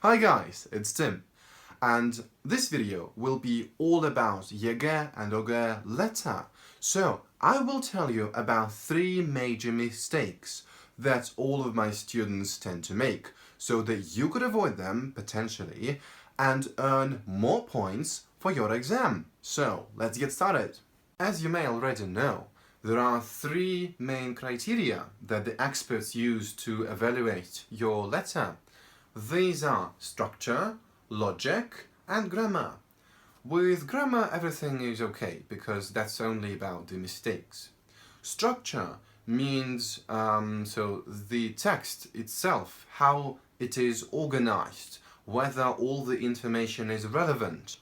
Hi guys, it's Tim, and this video will be all about ЕГЭ and ОГЭ letter. So I will tell you about 3 major mistakes that all of my students tend to make, so that you could avoid them potentially and earn more points for your exam. So let's get started. As you may already know, there are 3 main criteria that the experts use to evaluate your letter. These are structure, logic, and grammar. With grammar, everything is okay because that's only about the mistakes. Structure means so the text itself, how it is organized, whether all the information is relevant.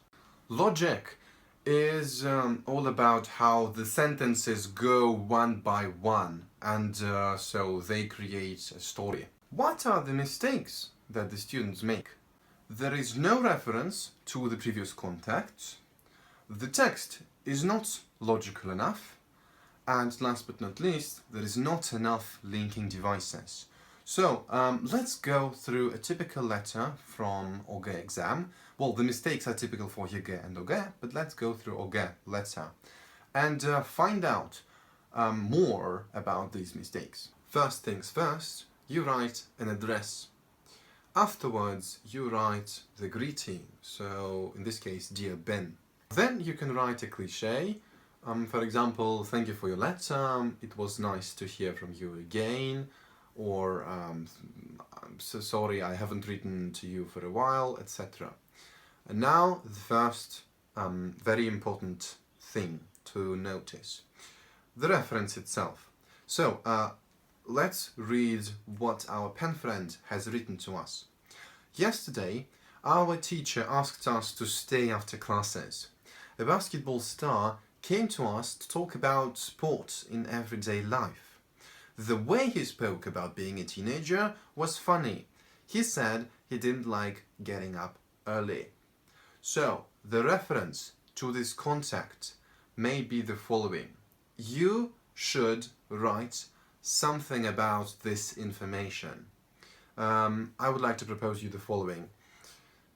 Logic is all about how the sentences go one by one, and so they create a story. What are the mistakes that the students make? There is no reference to the previous context, the text is not logical enough, and last but not least, there is not enough linking devices. So let's go through a typical letter from ОГЭ exam. Well, the mistakes are typical for ЕГЭ and ОГЭ, but let's go through ОГЭ letter and find out more about these mistakes. First things first, you write an address. Afterwards, you write the greeting, so in this case, Dear Ben. Then you can write a cliché, for example, thank you for your letter, it was nice to hear from you again, or I'm so sorry I haven't written to you for a while, etc. And now the first very important thing to notice, the reference itself. So let's read what our pen friend has written to us. Yesterday, our teacher asked us to stay after classes. A basketball star came to us to talk about sports in everyday life. The way he spoke about being a teenager was funny. He said he didn't like getting up early. So, the reference to this contact may be the following. You should write something about this information. I would like to propose you the following.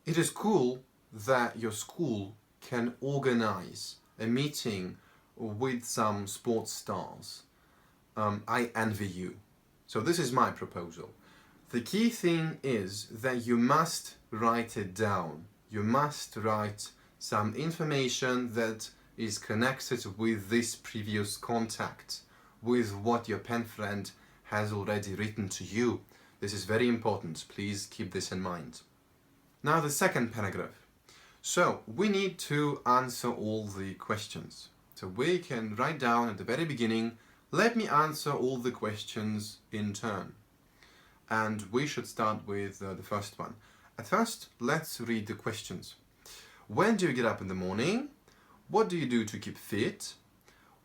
It is cool that your school can organize a meeting with some sports stars. I envy you. So this is my proposal. The key thing is that you must write it down. You must write some information that is connected with this previous contact, with what your pen friend has already written to you. This is very important. Please keep this in mind. Now the second paragraph. So we need to answer all the questions. So we can write down at the very beginning, let me answer all the questions in turn. And we should start with the first one. At first, let's read the questions. When do you get up in the morning? What do you do to keep fit?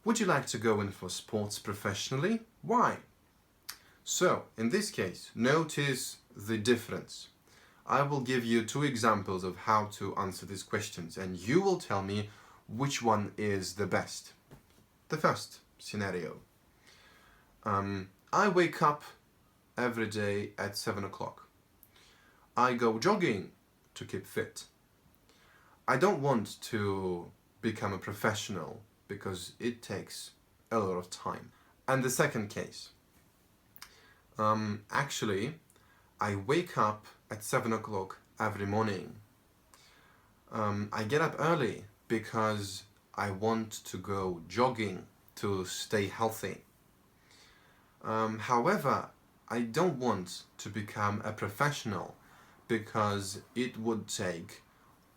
Would you like to go in for sports professionally? Why? So, in this case, notice the difference. I will give you 2 examples of how to answer these questions, and you will tell me which one is the best. The first scenario. I wake up every day at 7 o'clock. I go jogging to keep fit. I don't want to become a professional because it takes a lot of time. And the second case. Actually, I wake up at 7 o'clock every morning. I get up early because I want to go jogging to stay healthy. However, I don't want to become a professional because it would take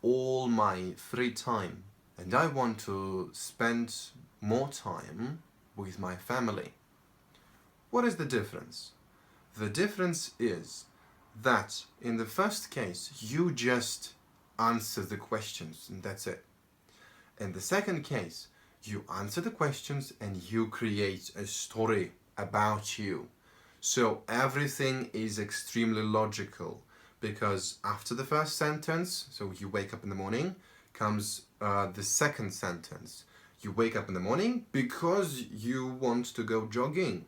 all my free time and I want to spend more time with my family. What is the difference? The difference is that in the first case you just answer the questions and that's it. In the second case, you answer the questions and you create a story about you. So everything is extremely logical because after the first sentence, so you wake up in the morning, comes the second sentence. You wake up in the morning because you want to go jogging.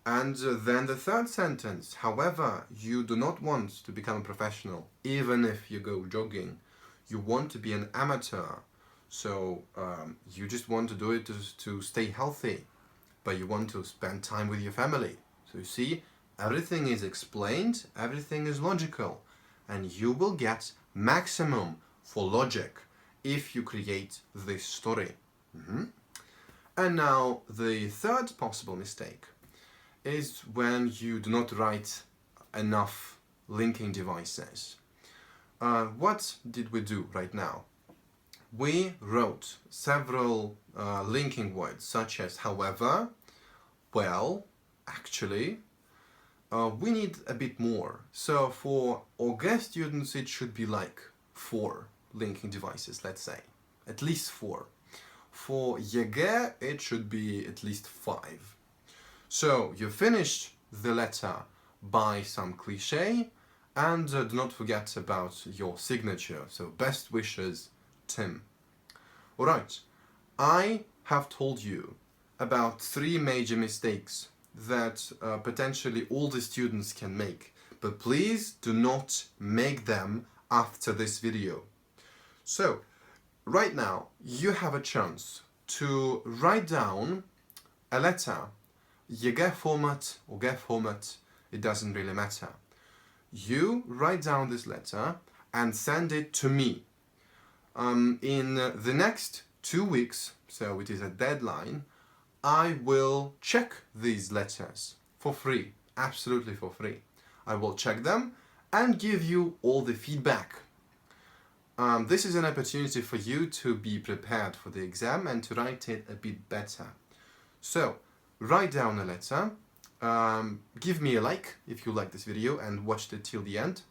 And then the third sentence, however, you do not want to become a professional, even if you go jogging. You want to be an amateur. So you just want to do it to stay healthy, but you want to spend time with your family. So you see, everything is explained, everything is logical, and you will get maximum for logic if you create this story. And now the third possible mistake is when you do not write enough linking devices. What did we do right now? We wrote several linking words such as however, well, actually. We need a bit more. So for ОГЭ students it should be like 4 linking devices, let's say. At least 4. For ЕГЭ it should be at least 5. So you finished the letter by some cliché, and do not forget about your signature. So best wishes, Tim. Alright, I have told you about 3 major mistakes that potentially all the students can make, but please do not make them after this video. So right now you have a chance to write down a letter, ЕГЭ format, ОГЭ format, it doesn't really matter. You write down this letter and send it to me. In the next 2 weeks, so it is a deadline, I will check these letters for free, absolutely for free. I will check them and give you all the feedback. This is an opportunity for you to be prepared for the exam and to write it a bit better. So, write down a letter, give me a like if you like this video and watched it till the end.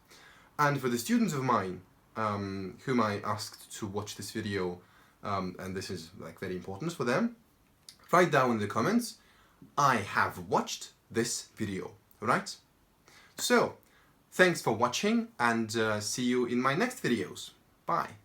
And for the students of mine whom I asked to watch this video, and this is like very important for them, write down in the comments, I have watched this video, right? So, thanks for watching and see you in my next videos. Bye.